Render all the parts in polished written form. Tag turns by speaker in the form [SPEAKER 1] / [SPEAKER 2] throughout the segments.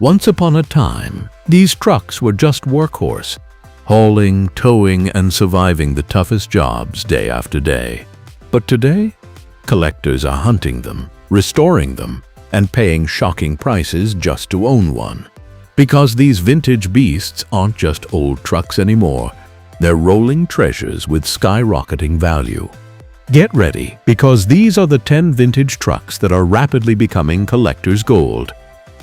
[SPEAKER 1] Once upon a time, these trucks were just workhorse, hauling, towing, and surviving the toughest jobs day after day. But today, collectors are hunting them, restoring them, and paying shocking prices just to own one. Because these vintage beasts aren't just old trucks anymore, they're rolling treasures with skyrocketing value. Get ready, because these are the 10 vintage trucks that are rapidly becoming collector's gold.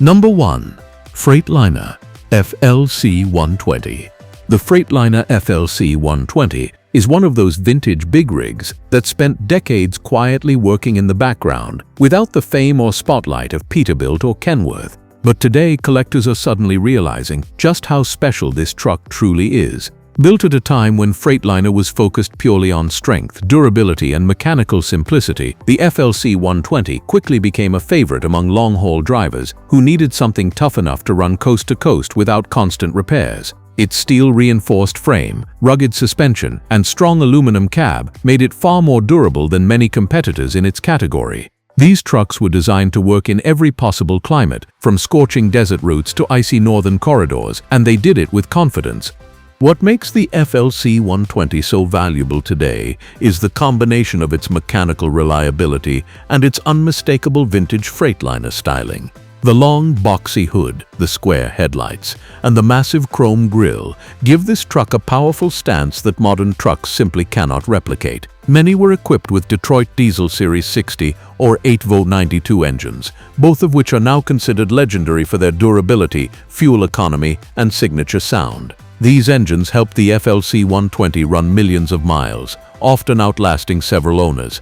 [SPEAKER 1] Number 1. Freightliner FLC120. The Freightliner FLC120 is one of those vintage big rigs that spent decades quietly working in the background without the fame or spotlight of Peterbilt or Kenworth. But today, collectors are suddenly realizing just how special this truck truly is. Built at a time when Freightliner was focused purely on strength, durability, and mechanical simplicity, the FLC120 quickly became a favorite among long-haul drivers who needed something tough enough to run coast to coast without constant repairs. Its steel-reinforced frame, rugged suspension, and strong aluminum cab made it far more durable than many competitors in its category. These trucks were designed to work in every possible climate, from scorching desert routes to icy northern corridors, and they did it with confidence. What makes the FLC120 so valuable today is the combination of its mechanical reliability and its unmistakable vintage Freightliner styling. The long, boxy hood, the square headlights, and the massive chrome grille give this truck a powerful stance that modern trucks simply cannot replicate. Many were equipped with Detroit Diesel Series 60 or 8V92 engines, both of which are now considered legendary for their durability, fuel economy, and signature sound. These engines helped the FLC120 run millions of miles, often outlasting several owners.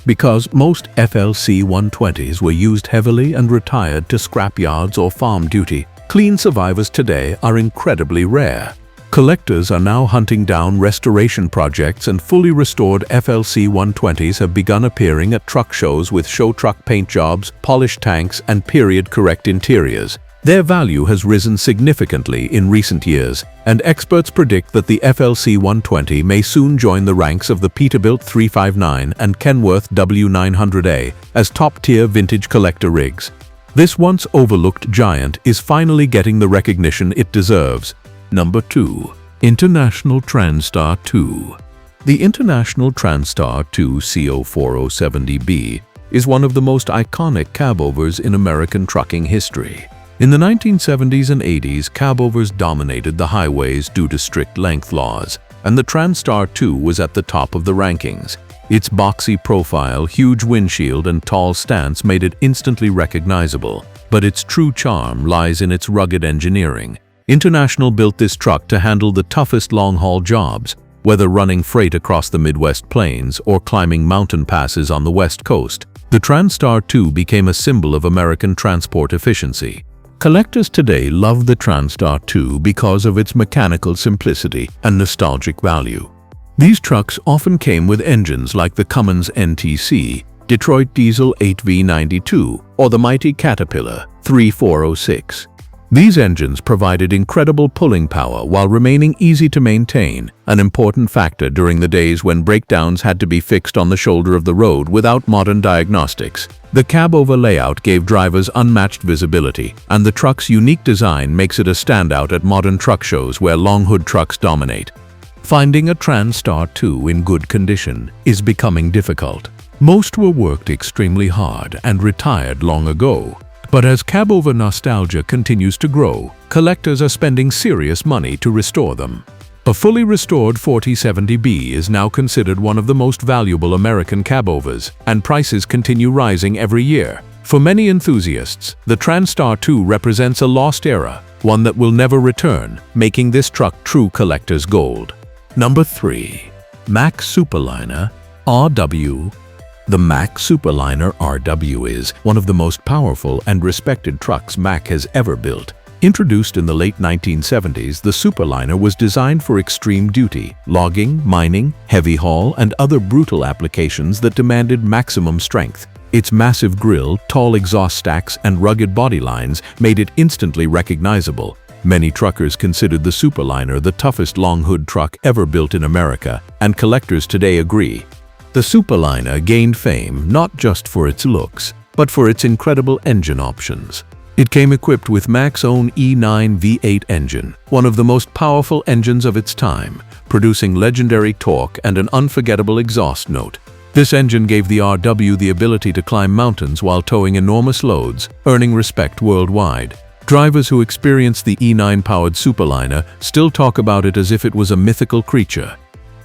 [SPEAKER 1] Because most FLC120s were used heavily and retired to scrapyards or farm duty, clean survivors today are incredibly rare. Collectors are now hunting down restoration projects, and fully restored FLC120s have begun appearing at truck shows with show truck paint jobs, polished tanks, and period-correct interiors. Their value has risen significantly in recent years, and experts predict that the FLC120 may soon join the ranks of the Peterbilt 359 and Kenworth W900A as top-tier vintage collector rigs. This once overlooked giant is finally getting the recognition it deserves. Number 2. International Transtar II. The International Transtar II CO4070B is one of the most iconic cabovers in American trucking history. In the 1970s and 80s, cabovers dominated the highways due to strict length laws, and the Transtar II was at the top of the rankings. Its boxy profile, huge windshield, and tall stance made it instantly recognizable, but its true charm lies in its rugged engineering. International built this truck to handle the toughest long-haul jobs, whether running freight across the Midwest plains or climbing mountain passes on the West Coast. The Transtar II became a symbol of American transport efficiency. Collectors today love the Transtar II because of its mechanical simplicity and nostalgic value. These trucks often came with engines like the Cummins NTC, Detroit Diesel 8V92, or the mighty Caterpillar 3406. These engines provided incredible pulling power while remaining easy to maintain, an important factor during the days when breakdowns had to be fixed on the shoulder of the road without modern diagnostics. The cabover layout gave drivers unmatched visibility, and the truck's unique design makes it a standout at modern truck shows where long-hood trucks dominate. Finding a Transtar II in good condition is becoming difficult. Most were worked extremely hard and retired long ago. But as cabover nostalgia continues to grow, collectors are spending serious money to restore them. A fully restored 4070B is now considered one of the most valuable American cabovers, and prices continue rising every year. For many enthusiasts, the Transtar II represents a lost era, one that will never return, making this truck true collector's gold. Number 3. Mack Super-Liner RW. The Mack Super-Liner RW is one of the most powerful and respected trucks Mack has ever built. Introduced in the late 1970s, the Super-Liner was designed for extreme duty, logging, mining, heavy haul, and other brutal applications that demanded maximum strength. Its massive grille, tall exhaust stacks, and rugged body lines made it instantly recognizable. Many truckers considered the Super-Liner the toughest long-hood truck ever built in America, and collectors today agree. The Super-Liner gained fame not just for its looks, but for its incredible engine options. It came equipped with Mack's own E9 V8 engine, one of the most powerful engines of its time, producing legendary torque and an unforgettable exhaust note. This engine gave the RW the ability to climb mountains while towing enormous loads, earning respect worldwide. Drivers who experienced the E9-powered Super-Liner still talk about it as if it was a mythical creature.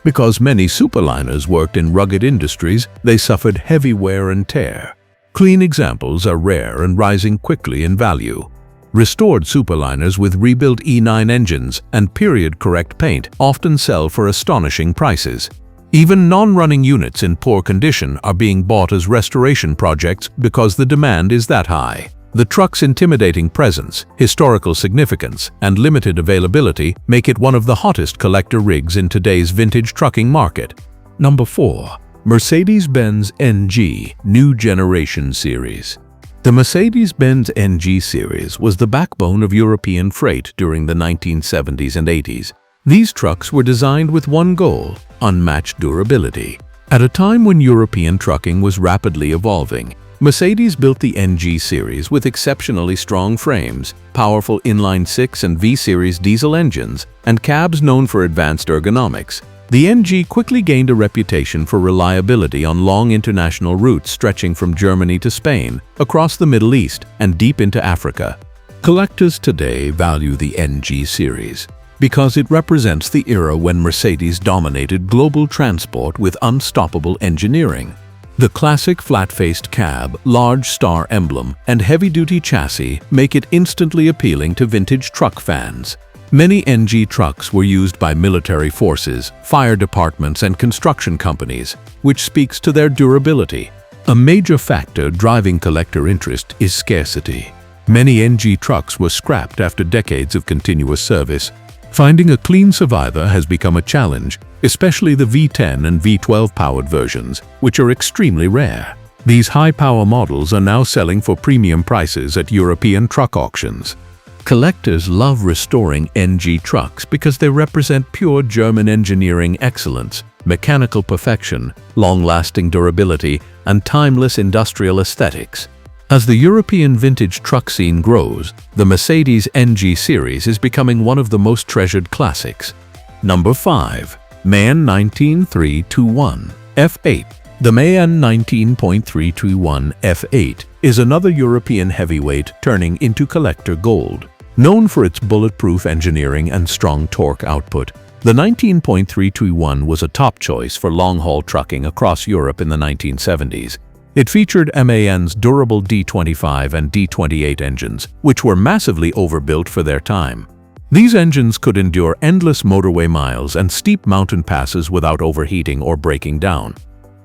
[SPEAKER 1] Because many Super-Liners worked in rugged industries, they suffered heavy wear and tear. Clean examples are rare and rising quickly in value. Restored Super-Liners with rebuilt E9 engines and period-correct paint often sell for astonishing prices. Even non-running units in poor condition are being bought as restoration projects because the demand is that high. The truck's intimidating presence, historical significance, and limited availability make it one of the hottest collector rigs in today's vintage trucking market. Number 4. Mercedes-Benz NG New Generation Series. The Mercedes-Benz NG Series was the backbone of European freight during the 1970s and 80s. These trucks were designed with one goal: unmatched durability. At a time when European trucking was rapidly evolving, Mercedes built the NG Series with exceptionally strong frames, powerful inline-6 and V-Series diesel engines, and cabs known for advanced ergonomics. The NG quickly gained a reputation for reliability on long international routes stretching from Germany to Spain, across the Middle East, and deep into Africa. Collectors today value the NG Series because it represents the era when Mercedes dominated global transport with unstoppable engineering. The classic flat-faced cab, large star emblem, and heavy-duty chassis make it instantly appealing to vintage truck fans. Many NG trucks were used by military forces, fire departments, and construction companies, which speaks to their durability. A major factor driving collector interest is scarcity. Many NG trucks were scrapped after decades of continuous service. Finding a clean survivor has become a challenge, especially the V10 and V12 powered versions, which are extremely rare. These high-power models are now selling for premium prices at European truck auctions. Collectors love restoring NG trucks because they represent pure German engineering excellence, mechanical perfection, long-lasting durability, and timeless industrial aesthetics. As the European vintage truck scene grows, the Mercedes NG Series is becoming one of the most treasured classics. Number 5. MAN 19321 F8. The MAN 19.321 F8 is another European heavyweight turning into collector gold. Known for its bulletproof engineering and strong torque output, the 19.321 was a top choice for long-haul trucking across Europe in the 1970s. It featured MAN's durable D25 and D28 engines, which were massively overbuilt for their time. These engines could endure endless motorway miles and steep mountain passes without overheating or breaking down.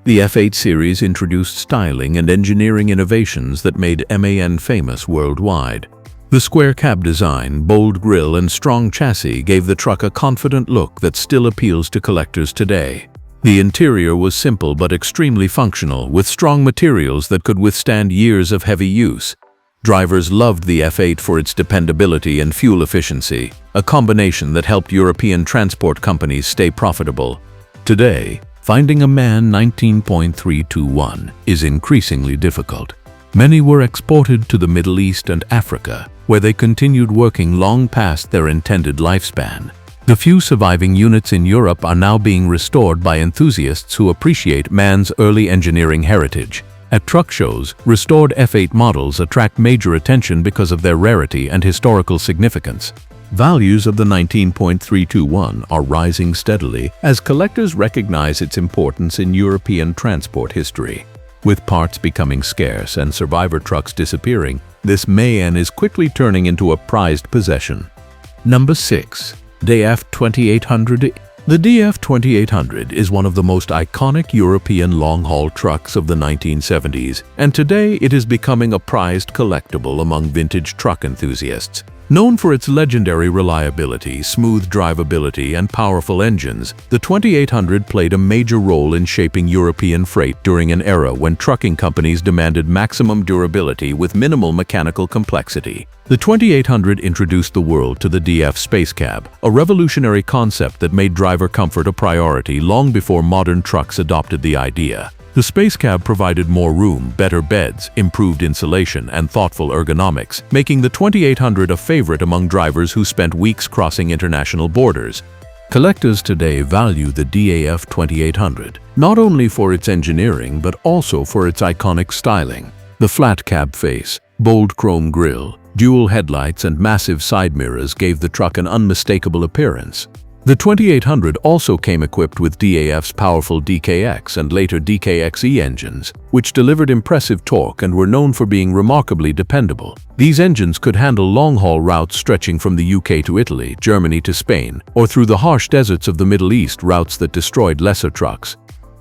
[SPEAKER 1] The F8 series introduced styling and engineering innovations that made MAN famous worldwide. The square cab design, bold grille, and strong chassis gave the truck a confident look that still appeals to collectors today. The interior was simple but extremely functional, with strong materials that could withstand years of heavy use. Drivers loved the F8 for its dependability and fuel efficiency, a combination that helped European transport companies stay profitable. Today, finding a MAN 19.321 is increasingly difficult. Many were exported to the Middle East and Africa, where they continued working long past their intended lifespan. The few surviving units in Europe are now being restored by enthusiasts who appreciate MAN's early engineering heritage. At truck shows, restored F8 models attract major attention because of their rarity and historical significance. Values of the 19.321 are rising steadily as collectors recognize its importance in European transport history. With parts becoming scarce and survivor trucks disappearing, this MAN is quickly turning into a prized possession. Number 6. DF 2800. The DF 2800 is one of the most iconic European long-haul trucks of the 1970s, and today it is becoming a prized collectible among vintage truck enthusiasts. Known for its legendary reliability, smooth drivability, and powerful engines, the 2800 played a major role in shaping European freight during an era when trucking companies demanded maximum durability with minimal mechanical complexity. The 2800 introduced the world to the DF SpaceCab, a revolutionary concept that made driver comfort a priority long before modern trucks adopted the idea. The SpaceCab provided more room, better beds, improved insulation, and thoughtful ergonomics, making the 2800 a favorite among drivers who spent weeks crossing international borders. Collectors today value the DAF 2800, not only for its engineering but also for its iconic styling. The flat cab face, bold chrome grille, dual headlights and massive side mirrors gave the truck an unmistakable appearance. The 2800 also came equipped with DAF's powerful DKX and later DKXE engines, which delivered impressive torque and were known for being remarkably dependable. These engines could handle long-haul routes stretching from the UK to Italy, Germany to Spain, or through the harsh deserts of the Middle East, routes that destroyed lesser trucks.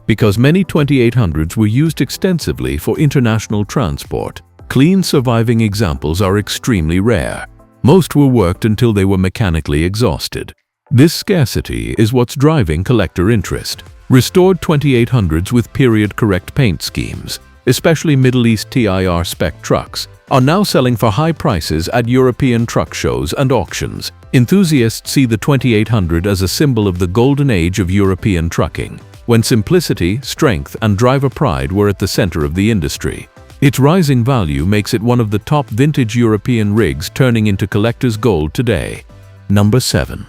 [SPEAKER 1] Because many 2800s were used extensively for international transport, clean surviving examples are extremely rare. Most were worked until they were mechanically exhausted. This scarcity is what's driving collector interest. Restored 2800s with period-correct paint schemes, especially Middle East TIR spec trucks, are now selling for high prices at European truck shows and auctions. Enthusiasts see the 2800 as a symbol of the golden age of European trucking, when simplicity, strength, and driver pride were at the center of the industry. Its rising value makes it one of the top vintage European rigs, turning into collector's gold today. Number 7.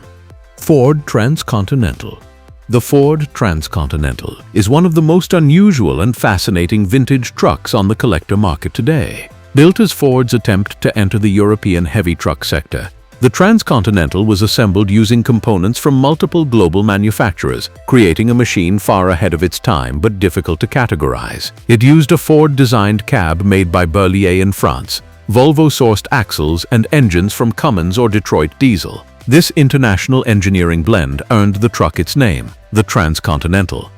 [SPEAKER 1] Ford Transcontinental. The Ford Transcontinental is one of the most unusual and fascinating vintage trucks on the collector market today. Built as Ford's attempt to enter the European heavy truck sector, the Transcontinental was assembled using components from multiple global manufacturers, creating a machine far ahead of its time but difficult to categorize. It used a Ford-designed cab made by Berliet in France, Volvo-sourced axles and engines from Cummins or Detroit Diesel. This international engineering blend earned the truck its name, the Transcontinental.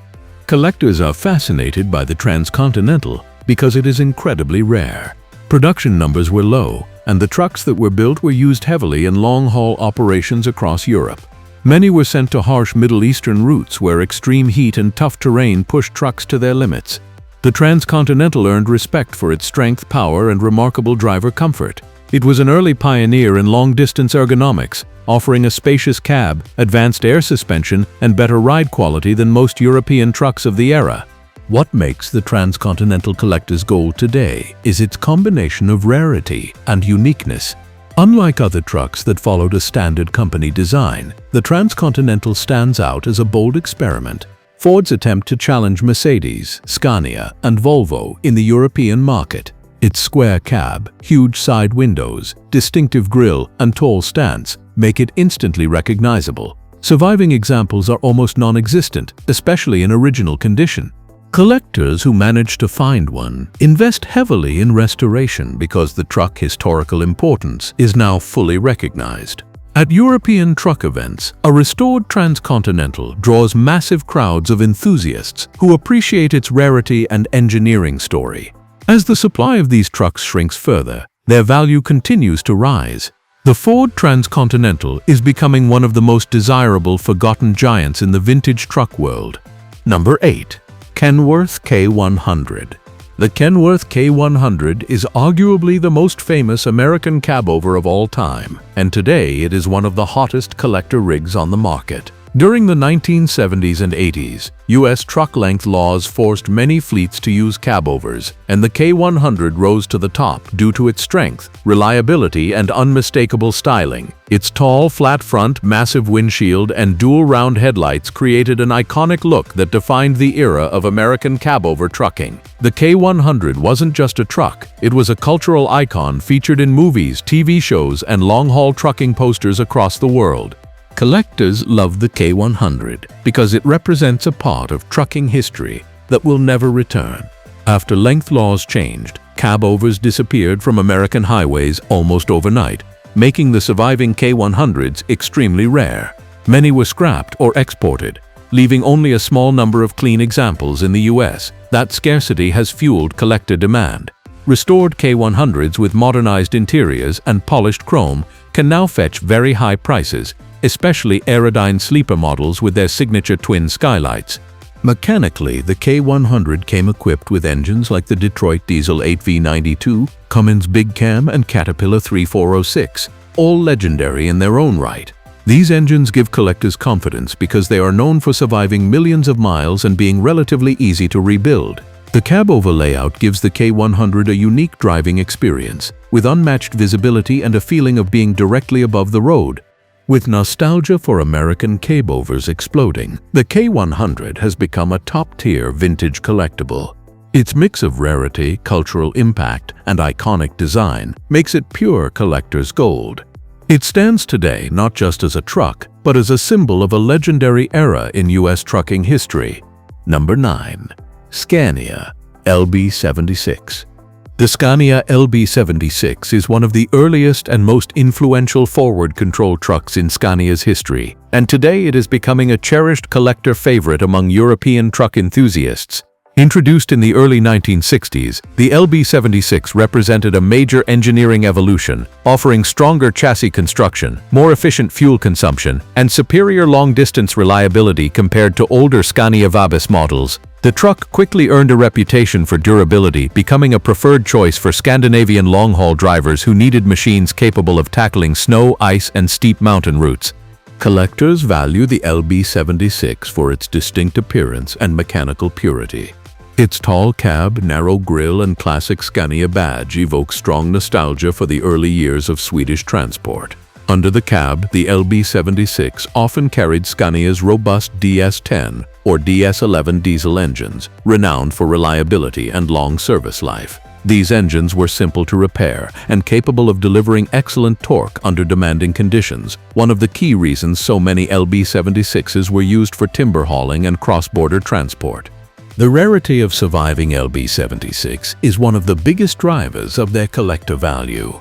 [SPEAKER 1] Collectors are fascinated by the Transcontinental because it is incredibly rare. Production numbers were low, and the trucks that were built were used heavily in long-haul operations across Europe. Many were sent to harsh Middle Eastern routes where extreme heat and tough terrain pushed trucks to their limits. The Transcontinental earned respect for its strength, power, and remarkable driver comfort. It was an early pioneer in long-distance ergonomics, offering a spacious cab, advanced air suspension, and better ride quality than most European trucks of the era. What makes the Transcontinental collector's gold today is its combination of rarity and uniqueness. Unlike other trucks that followed a standard company design, the Transcontinental stands out as a bold experiment. Ford's attempt to challenge Mercedes, Scania, and Volvo in the European market. Its square cab, huge side windows, distinctive grille, and tall stance make it instantly recognizable. Surviving examples are almost non-existent, especially in original condition. Collectors who manage to find one invest heavily in restoration because the truck's historical importance is now fully recognized. At European truck events, a restored Transcontinental draws massive crowds of enthusiasts who appreciate its rarity and engineering story. As the supply of these trucks shrinks further, their value continues to rise. The Ford Transcontinental is becoming one of the most desirable forgotten giants in the vintage truck world. Number 8. Kenworth K100. The Kenworth K100 is arguably the most famous American cabover of all time, and today it is one of the hottest collector rigs on the market. During the 1970s and 80s, U.S. truck length laws forced many fleets to use cabovers, and the K100 rose to the top due to its strength, reliability, and unmistakable styling. Its tall, flat front, massive windshield, and dual round headlights created an iconic look that defined the era of American cabover trucking. The K100 wasn't just a truck, it was a cultural icon featured in movies, TV shows, and long-haul trucking posters across the world. Collectors love the K100 because it represents a part of trucking history that will never return. After length laws changed, cabovers disappeared from American highways almost overnight, making the surviving K100s extremely rare. Many were scrapped or exported, leaving only a small number of clean examples in the US. That scarcity has fueled collector demand. Restored K100s with modernized interiors and polished chrome can now fetch very high prices, especially Aerodyne sleeper models with their signature twin skylights. Mechanically, the K100 came equipped with engines like the Detroit Diesel 8V92, Cummins Big Cam, and Caterpillar 3406, all legendary in their own right. These engines give collectors confidence because they are known for surviving millions of miles and being relatively easy to rebuild. The cabover layout gives the K100 a unique driving experience, with unmatched visibility and a feeling of being directly above the road. With nostalgia for American cabovers exploding, the K100 has become a top-tier vintage collectible. Its mix of rarity, cultural impact, and iconic design makes it pure collector's gold. It stands today not just as a truck, but as a symbol of a legendary era in U.S. trucking history. Number 9. Scania LB76. The Scania LB76 is one of the earliest and most influential forward control trucks in Scania's history, and today it is becoming a cherished collector favorite among European truck enthusiasts. Introduced in the early 1960s, the LB76 represented a major engineering evolution, offering stronger chassis construction, more efficient fuel consumption, and superior long-distance reliability compared to older Scania Vabis models. The truck quickly earned a reputation for durability, becoming a preferred choice for Scandinavian long-haul drivers who needed machines capable of tackling snow, ice, and steep mountain routes. Collectors value the LB76 for its distinct appearance and mechanical purity. Its tall cab, narrow grille, and classic Scania badge evoke strong nostalgia for the early years of Swedish transport. Under the cab, the LB76 often carried Scania's robust DS10 or DS11 diesel engines, renowned for reliability and long service life. These engines were simple to repair and capable of delivering excellent torque under demanding conditions, one of the key reasons so many LB76s were used for timber hauling and cross-border transport. The rarity of surviving LB76 is one of the biggest drivers of their collector value.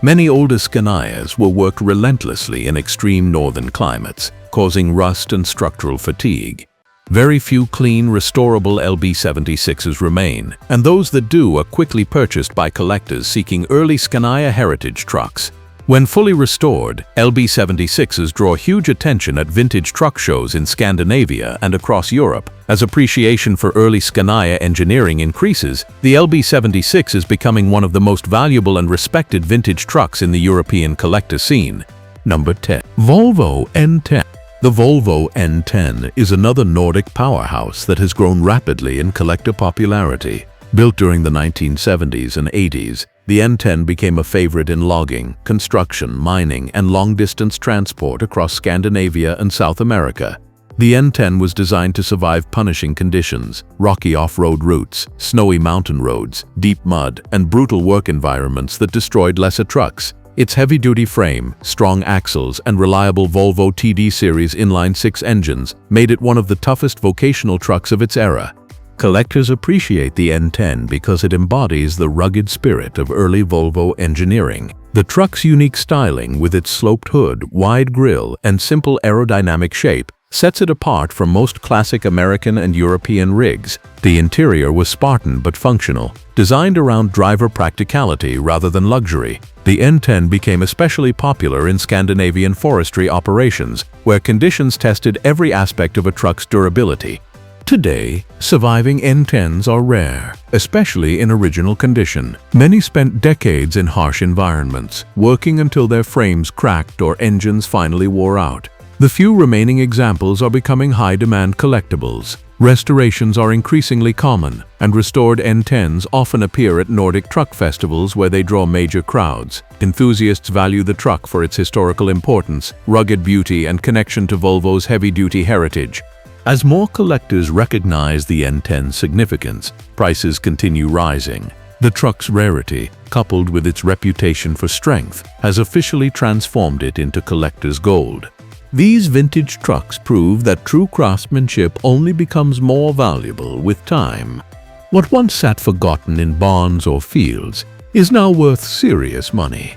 [SPEAKER 1] Many older Scanias were worked relentlessly in extreme northern climates, causing rust and structural fatigue. Very few clean, restorable LB76s remain, and those that do are quickly purchased by collectors seeking early Scania heritage trucks. When fully restored, LB76s draw huge attention at vintage truck shows in Scandinavia and across Europe. As appreciation for early Scania engineering increases, the LB76 is becoming one of the most valuable and respected vintage trucks in the European collector scene. Number 10. Volvo N10. The Volvo N10 is another Nordic powerhouse that has grown rapidly in collector popularity. Built during the 1970s and 80s, the N10 became a favorite in logging, construction, mining, and long-distance transport across Scandinavia and South America. The N10 was designed to survive punishing conditions, rocky off-road routes, snowy mountain roads, deep mud, and brutal work environments that destroyed lesser trucks. Its heavy-duty frame, strong axles, and reliable Volvo TD Series inline-six engines made it one of the toughest vocational trucks of its era. Collectors appreciate the N10 because it embodies the rugged spirit of early Volvo engineering. The truck's unique styling, with its sloped hood, wide grille, and simple aerodynamic shape, sets it apart from most classic American and European rigs. The interior was Spartan but functional, designed around driver practicality rather than luxury. The N10 became especially popular in Scandinavian forestry operations, where conditions tested every aspect of a truck's durability. Today, surviving N10s are rare, especially in original condition. Many spent decades in harsh environments, working until their frames cracked or engines finally wore out. The few remaining examples are becoming high-demand collectibles. Restorations are increasingly common, and restored N10s often appear at Nordic truck festivals where they draw major crowds. Enthusiasts value the truck for its historical importance, rugged beauty, and connection to Volvo's heavy-duty heritage. As more collectors recognize the N10's significance, prices continue rising. The truck's rarity, coupled with its reputation for strength, has officially transformed it into collector's gold. These vintage trucks prove that true craftsmanship only becomes more valuable with time. What once sat forgotten in barns or fields is now worth serious money,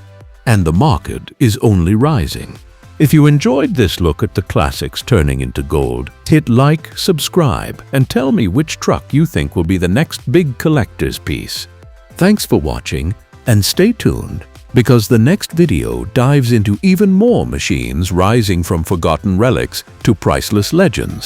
[SPEAKER 1] and the market is only rising. If you enjoyed this look at the classics turning into gold, hit like, subscribe, and tell me which truck you think will be the next big collector's piece. Thanks for watching, and stay tuned, because the next video dives into even more machines rising from forgotten relics to priceless legends.